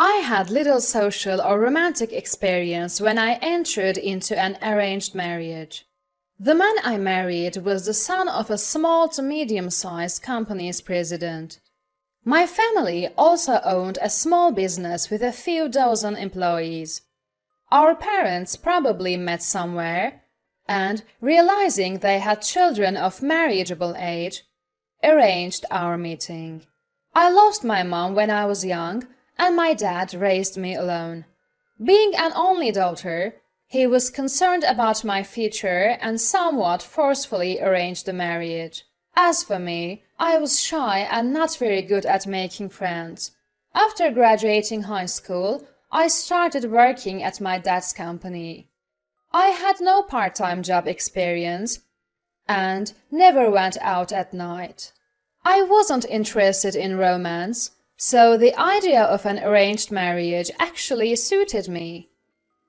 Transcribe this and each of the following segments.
I had little social or romantic experience when I entered into an arranged marriage. The man I married was the son of a small to medium-sized company's president. My family also owned a small business with a few dozen employees. Our parents probably met somewhere, and, realizing they had children of marriageable age, arranged our meeting. I lost my mom when I was young, and my dad raised me alone. Being an only daughter, he was concerned about my future and somewhat forcefully arranged the marriage. As for me, I was shy and not very good at making friends. After graduating high school, I started working at my dad's company. I had no part-time job experience and never went out at night. I wasn't interested in romance, so the idea of an arranged marriage actually suited me.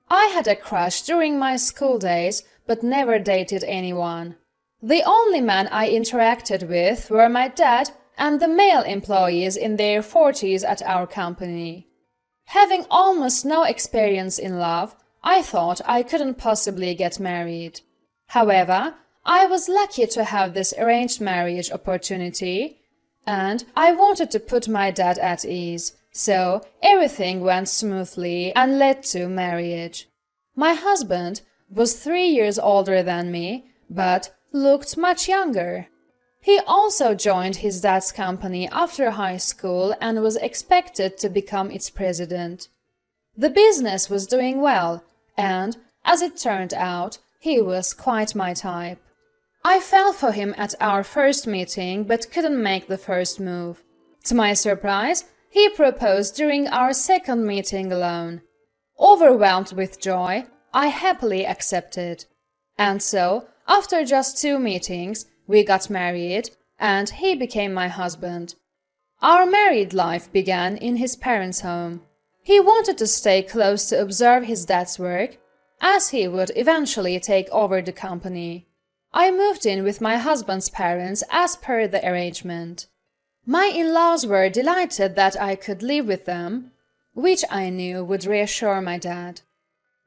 I had a crush during my school days, but never dated anyone. The only men I interacted with were my dad and the male employees in their 40s at our company. Having almost no experience in love, I thought I couldn't possibly get married. However, I was lucky to have this arranged marriage opportunity, and I wanted to put my dad at ease, so everything went smoothly and led to marriage. My husband was 3 years older than me, but looked much younger. He also joined his dad's company after high school and was expected to become its president. The business was doing well, and, as it turned out, he was quite my type. I fell for him at our first meeting but couldn't make the first move. To my surprise, he proposed during our second meeting alone. Overwhelmed with joy, I happily accepted. And so, after just 2 meetings, we got married, and he became my husband. Our married life began in his parents' home. He wanted to stay close to observe his dad's work, as he would eventually take over the company. I moved in with my husband's parents as per the arrangement. My in-laws were delighted that I could live with them, which I knew would reassure my dad.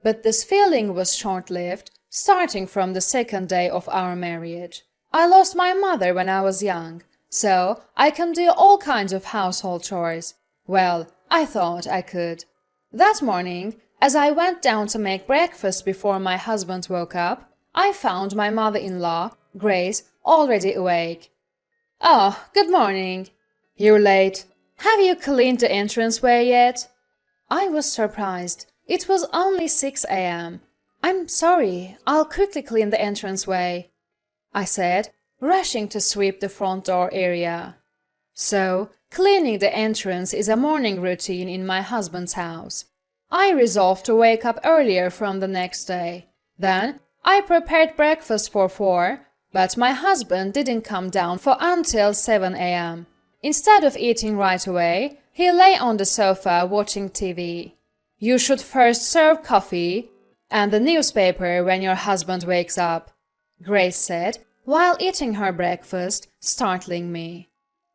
But this feeling was short-lived, starting from the second day of our marriage. I lost my mother when I was young, so I can do all kinds of household chores. Well, I thought I could. That morning, as I went down to make breakfast before my husband woke up, I found my mother-in-law, Grace, already awake. "Oh, good morning. You're late. Have you cleaned the entranceway yet?" I was surprised. It was only 6 a.m. "I'm sorry, I'll quickly clean the entranceway," I said, rushing to sweep the front door area. So, cleaning the entrance is a morning routine in my husband's house. I resolved to wake up earlier from the next day. Then, I prepared breakfast for 4, but my husband didn't come down for until 7 a.m. Instead of eating right away, he lay on the sofa watching TV. "You should first serve coffee and the newspaper when your husband wakes up," Grace said, while eating her breakfast, startling me.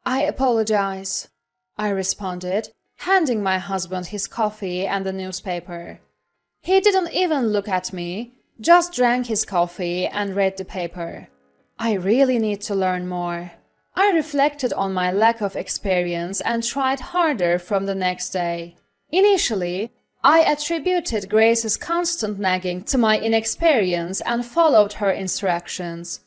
"I apologize," I responded, handing my husband his coffee and the newspaper. He didn't even look at me, just drank his coffee and read the paper. I really need to learn more. I reflected on my lack of experience and tried harder from the next day. Initially, I attributed Grace's constant nagging to my inexperience and followed her instructions.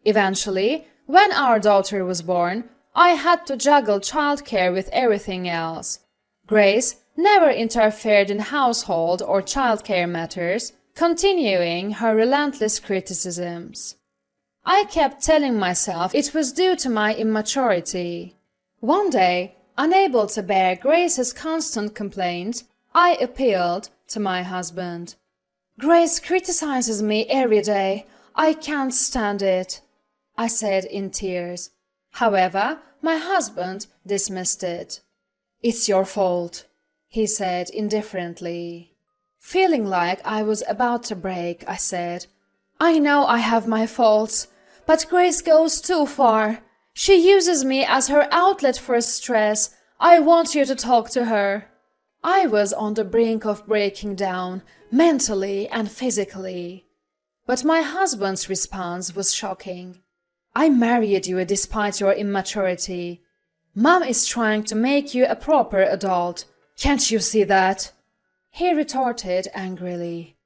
Eventually, when our daughter was born, I had to juggle childcare with everything else. Grace never interfered in household or childcare matters, continuing her relentless criticisms. I kept telling myself it was due to my immaturity. One day, unable to bear Grace's constant complaints, I appealed to my husband. "Grace criticizes me every day. I can't stand it," I said in tears. However, my husband dismissed it. "It's your fault," he said indifferently. Feeling like I was about to break, I said, "I know I have my faults, but Grace goes too far. She uses me as her outlet for stress. I want you to talk to her." I was on the brink of breaking down, mentally and physically. But my husband's response was shocking. I married you despite your immaturity. Mom is trying to make you a proper adult. Can't you see that? He retorted angrily.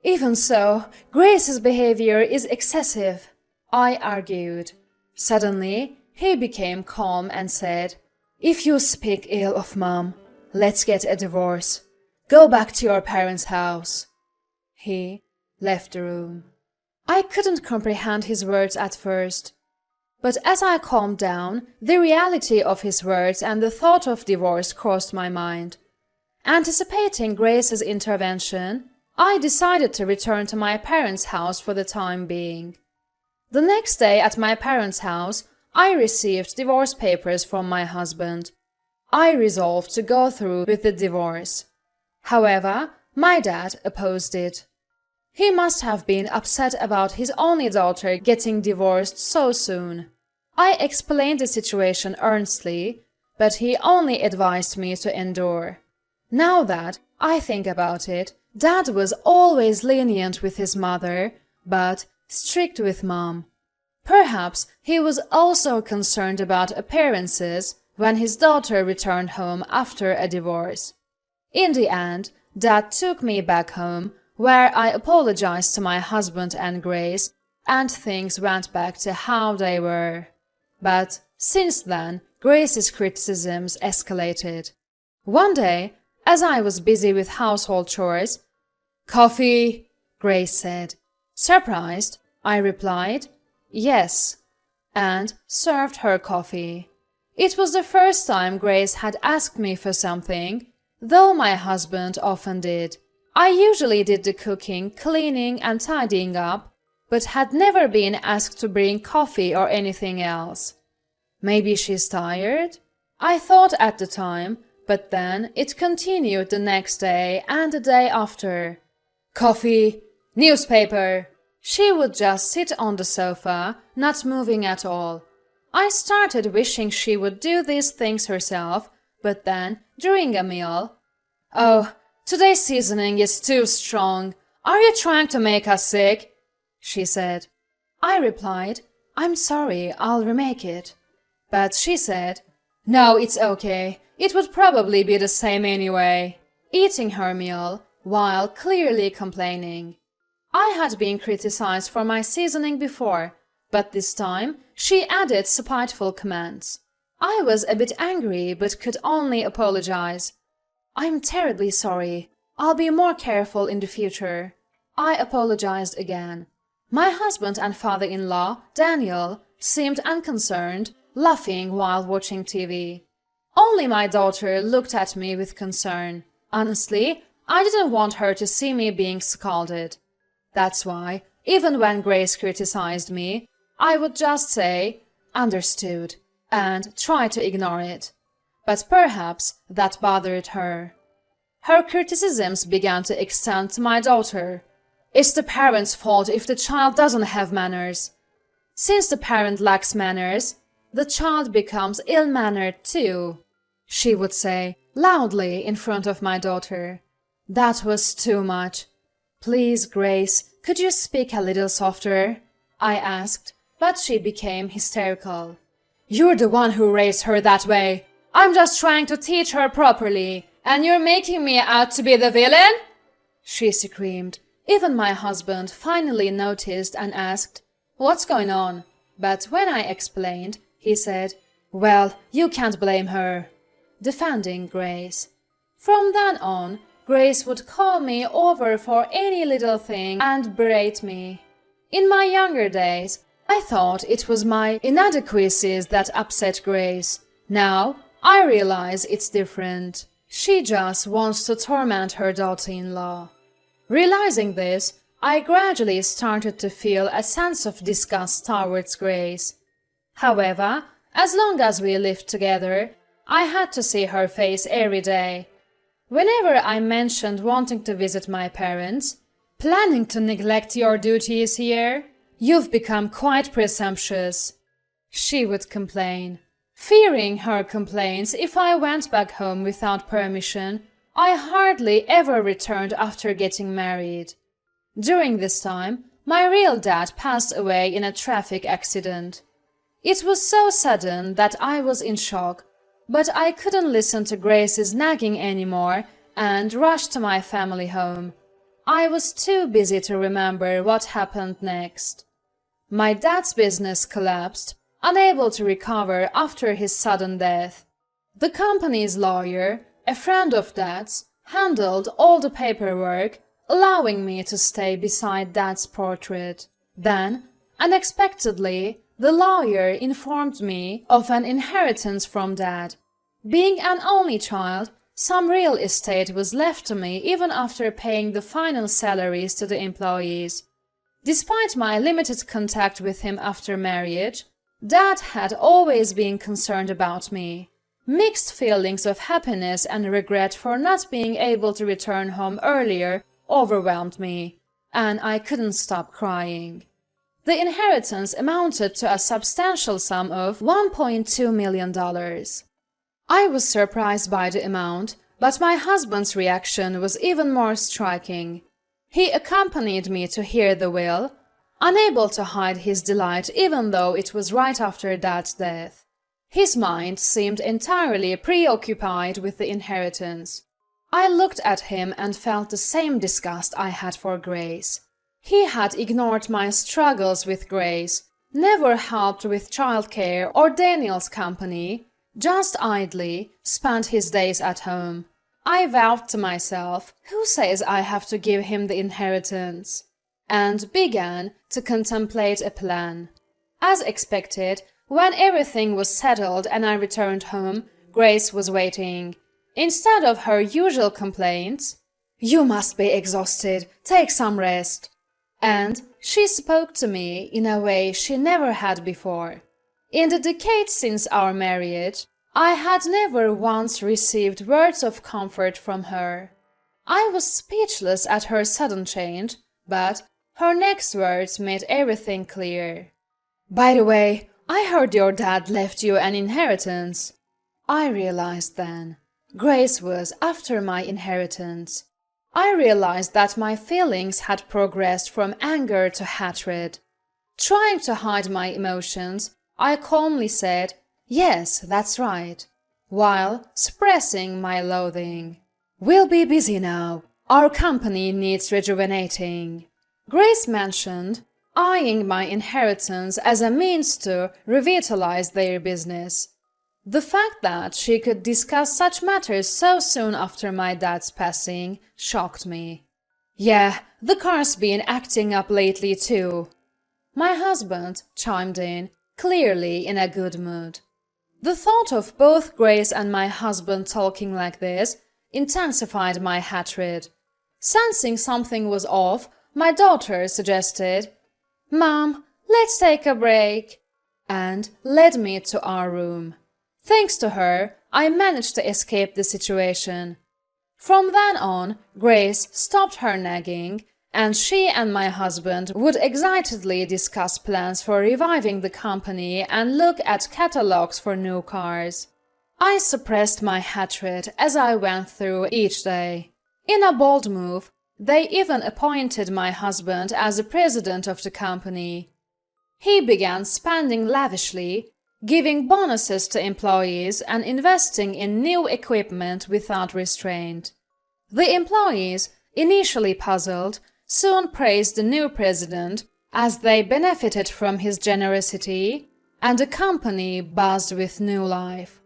Even so, Grace's behavior is excessive, I argued. Suddenly, he became calm and said, If you speak ill of Mom, let's get a divorce. Go back to your parents' house. He left the room. I couldn't comprehend his words at first. But as I calmed down, the reality of his words and the thought of divorce crossed my mind. Anticipating Grace's intervention, I decided to return to my parents' house for the time being. The next day at my parents' house, I received divorce papers from my husband. I resolved to go through with the divorce. However, my dad opposed it. He must have been upset about his only daughter getting divorced so soon. I explained the situation earnestly, but he only advised me to endure. Now that I think about it, Dad was always lenient with his mother, but strict with Mom. Perhaps he was also concerned about appearances when his daughter returned home after a divorce. In the end, Dad took me back home, where I apologized to my husband and Grace, and things went back to how they were. But since then, Grace's criticisms escalated. One day, as I was busy with household chores, "Coffee," Grace said. Surprised, I replied, "Yes," and served her coffee. It was the first time Grace had asked me for something, though my husband often did. I usually did the cooking, cleaning, and tidying up, but had never been asked to bring coffee or anything else. Maybe she's tired? I thought at the time, but then it continued the next day and the day after. "Coffee, newspaper." She would just sit on the sofa, not moving at all. I started wishing she would do these things herself, but then, during a meal, "Oh, today's seasoning is too strong. Are you trying to make us sick?" she said. I replied, "I'm sorry, I'll remake it." But she said, "No, it's okay. It would probably be the same anyway," eating her meal while clearly complaining. I had been criticized for my seasoning before, but this time she added spiteful comments. I was a bit angry but could only apologize. "I'm terribly sorry. I'll be more careful in the future." I apologized again. My husband and father-in-law, Daniel, seemed unconcerned, laughing while watching TV. Only my daughter looked at me with concern. Honestly, I didn't want her to see me being scolded. That's why, even when Grace criticized me, I would just say, "Understood," and try to ignore it. But perhaps that bothered her. Her criticisms began to extend to my daughter. "It's the parent's fault if the child doesn't have manners. Since the parent lacks manners, the child becomes ill-mannered too," she would say, loudly in front of my daughter. That was too much. "Please, Grace, could you speak a little softer?" I asked, but she became hysterical. "You're the one who raised her that way. I'm just trying to teach her properly, and you're making me out to be the villain?" she screamed. Even my husband finally noticed and asked, "What's going on?" But when I explained, he said, "Well, you can't blame her," defending Grace. From then on, Grace would call me over for any little thing and berate me. In my younger days, I thought it was my inadequacies that upset Grace. Now, I realize it's different. She just wants to torment her daughter-in-law. Realizing this, I gradually started to feel a sense of disgust towards Grace. However, as long as we lived together, I had to see her face every day. Whenever I mentioned wanting to visit my parents, "Planning to neglect your duties here? You've become quite presumptuous," she would complain. Fearing her complaints if I went back home without permission, I hardly ever returned after getting married. During this time, my real dad passed away in a traffic accident. It was so sudden that I was in shock, but I couldn't listen to Grace's nagging anymore and rushed to my family home. I was too busy to remember what happened next. My dad's business collapsed, unable to recover after his sudden death. The company's lawyer, a friend of Dad's, handled all the paperwork, allowing me to stay beside Dad's portrait. Then, unexpectedly, the lawyer informed me of an inheritance from Dad. Being an only child, some real estate was left to me even after paying the final salaries to the employees. Despite my limited contact with him after marriage, Dad had always been concerned about me. Mixed feelings of happiness and regret for not being able to return home earlier overwhelmed me, and I couldn't stop crying. The inheritance amounted to a substantial sum of $1.2 million. I was surprised by the amount, but my husband's reaction was even more striking. He accompanied me to hear the will, unable to hide his delight even though it was right after Dad's death. His mind seemed entirely preoccupied with the inheritance. I looked at him and felt the same disgust I had for Grace. He had ignored my struggles with Grace, never helped with childcare or Daniel's company, just idly spent his days at home. I vowed to myself, who says I have to give him the inheritance? And began to contemplate a plan. As expected, when everything was settled and I returned home, Grace was waiting. Instead of her usual complaints, "You must be exhausted, take some rest," and she spoke to me in a way she never had before. In the decades since our marriage, I had never once received words of comfort from her. I was speechless at her sudden change, but her next words made everything clear. "By the way, I heard your dad left you an inheritance." I realized then. Grace was after my inheritance. I realized that my feelings had progressed from anger to hatred. Trying to hide my emotions, I calmly said, "Yes, that's right," while suppressing my loathing. "We'll be busy now. Our company needs rejuvenating." Grace mentioned, eyeing my inheritance as a means to revitalize their business. The fact that she could discuss such matters so soon after my dad's passing shocked me. "Yeah, the car's been acting up lately too." My husband chimed in, clearly in a good mood. The thought of both Grace and my husband talking like this intensified my hatred. Sensing something was off, my daughter suggested, "Mom, let's take a break," and led me to our room. Thanks to her, I managed to escape the situation. From then on, Grace stopped her nagging, and she and my husband would excitedly discuss plans for reviving the company and look at catalogs for new cars. I suppressed my hatred as I went through each day. In a bold move, they even appointed my husband as the president of the company. He began spending lavishly, giving bonuses to employees and investing in new equipment without restraint. The employees, initially puzzled, soon praised the new president as they benefited from his generosity, and the company buzzed with new life.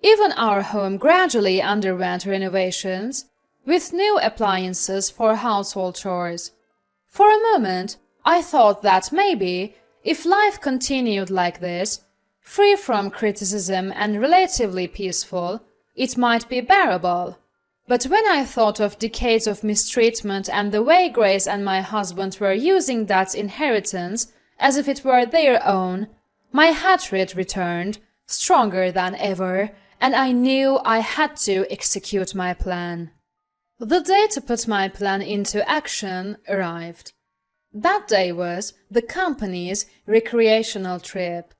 Even our home gradually underwent renovations, with new appliances for household chores. For a moment, I thought that maybe, if life continued like this, free from criticism and relatively peaceful, it might be bearable. But when I thought of decades of mistreatment and the way Grace and my husband were using that inheritance as if it were their own, my hatred returned, stronger than ever, and I knew I had to execute my plan. The day to put my plan into action arrived. That day was the company's recreational trip.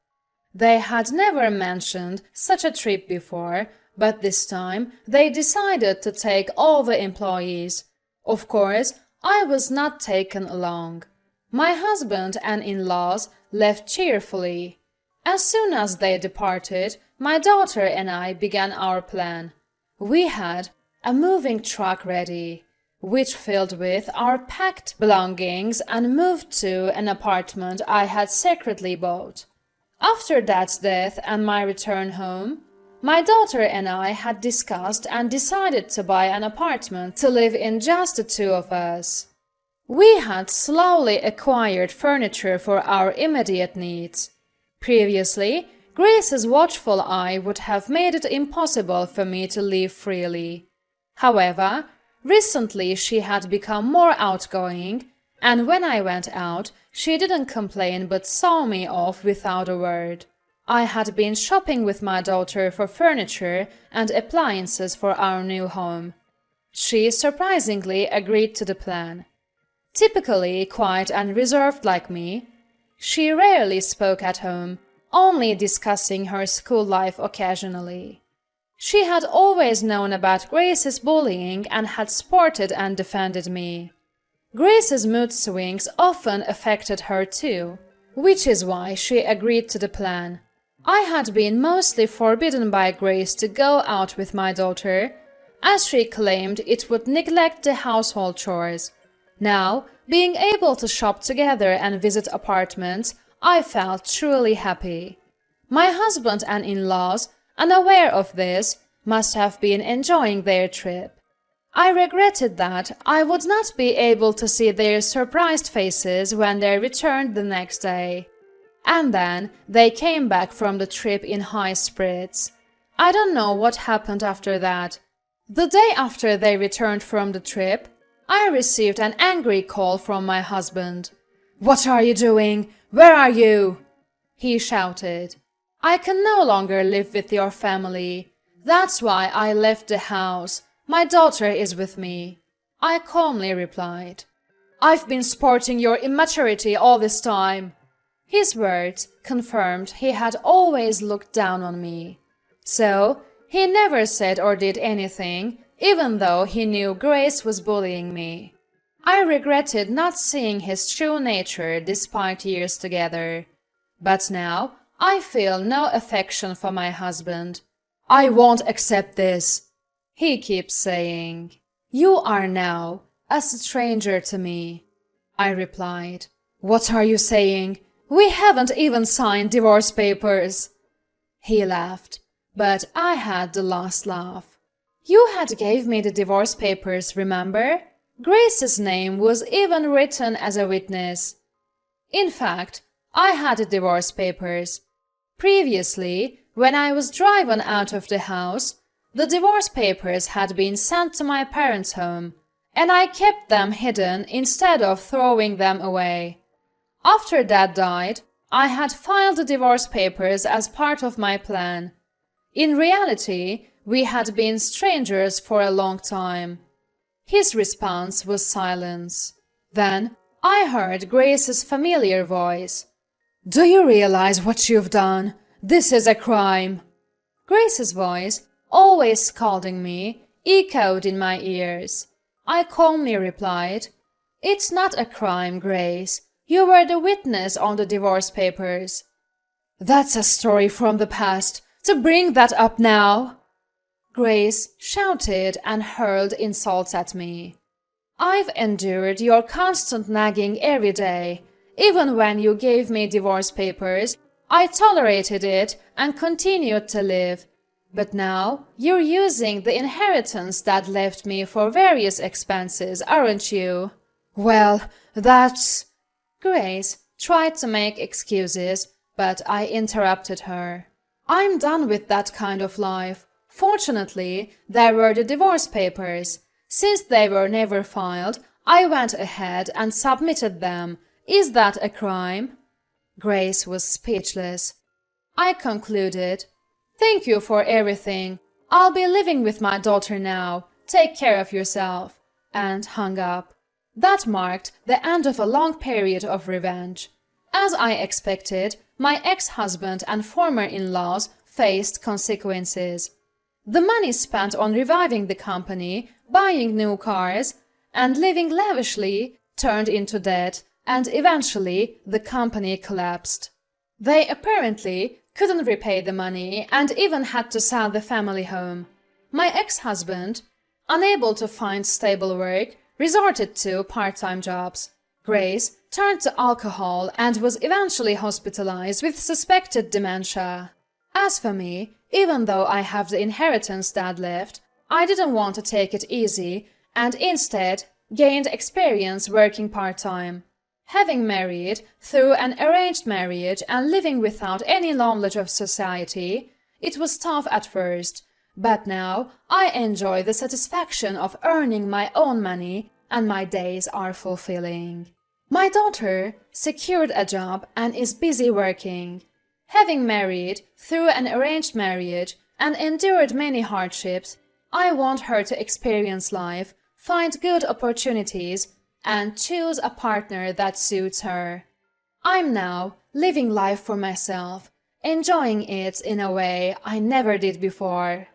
They had never mentioned such a trip before, But this time they decided to take all the employees. Of course, I was not taken along. My husband and in-laws left cheerfully. As soon as they departed, my daughter and I began our plan. We had a moving truck ready, which filled with our packed belongings and moved to an apartment I had secretly bought. After Dad's death and my return home, my daughter and I had discussed and decided to buy an apartment to live in, just the two of us. We had slowly acquired furniture for our immediate needs. Previously, Grace's watchful eye would have made it impossible for me to live freely. However, recently she had become more outgoing, and when I went out, she didn't complain but saw me off without a word. I had been shopping with my daughter for furniture and appliances for our new home. She surprisingly agreed to the plan. Typically quiet and reserved like me, she rarely spoke at home, only discussing her school life occasionally. She had always known about Grace's bullying and had supported and defended me. Grace's mood swings often affected her too, which is why she agreed to the plan. I had been mostly forbidden by Grace to go out with my daughter, as she claimed it would neglect the household chores. Now, being able to shop together and visit apartments, I felt truly happy. My husband and in-laws, unaware of this, must have been enjoying their trip. I regretted that I would not be able to see their surprised faces when they returned the next day. And then they came back from the trip in high spirits. I don't know what happened after that. The day after they returned from the trip, I received an angry call from my husband. "What are you doing? Where are you?" he shouted. "I can no longer live with your family. That's why I left the house. My daughter is with me." I calmly replied. "I've been sporting your immaturity all this time." His words confirmed he had always looked down on me. So, he never said or did anything, even though he knew Grace was bullying me. I regretted not seeing his true nature despite years together. But now, I feel no affection for my husband. "I won't accept this," he keeps saying. "You are now a stranger to me," I replied. "What are you saying? We haven't even signed divorce papers." He laughed, but I had the last laugh. "You had gave me the divorce papers, remember? Grace's name was even written as a witness." In fact, I had the divorce papers. Previously, when I was driven out of the house, the divorce papers had been sent to my parents' home, and I kept them hidden instead of throwing them away. After Dad died, I had filed the divorce papers as part of my plan. In reality, we had been strangers for a long time. His response was silence. Then I heard Grace's familiar voice. "Do you realize what you've done? This is a crime." Grace's voice, always scolding me, echoed in my ears. I calmly replied, "It's not a crime, Grace. You were the witness on the divorce papers." "That's a story from the past. To bring that up now!" Grace shouted and hurled insults at me. "I've endured your constant nagging every day. Even when you gave me divorce papers, I tolerated it and continued to live. But now you're using the inheritance Dad left me for various expenses, aren't you?" "Well, that's—" Grace tried to make excuses, but I interrupted her. "I'm done with that kind of life. Fortunately, there were the divorce papers. Since they were never filed, I went ahead and submitted them. Is that a crime?" Grace was speechless. I concluded, "Thank you for everything. I'll be living with my daughter now. Take care of yourself," and hung up. That marked the end of a long period of revenge. As I expected, my ex-husband and former in-laws faced consequences. The money spent on reviving the company, buying new cars, and living lavishly turned into debt, and eventually the company collapsed. They apparently couldn't repay the money and even had to sell the family home. My ex-husband, unable to find stable work, resorted to part-time jobs. Grace turned to alcohol and was eventually hospitalized with suspected dementia. As for me, even though I have the inheritance Dad left, I didn't want to take it easy and instead gained experience working part-time. Having married through an arranged marriage and living without any knowledge of society, it was tough at first, but now I enjoy the satisfaction of earning my own money and my days are fulfilling. My daughter secured a job and is busy working. Having married through an arranged marriage and endured many hardships, I want her to experience life, find good opportunities, and choose a partner that suits her. I'm now living life for myself, enjoying it in a way I never did before.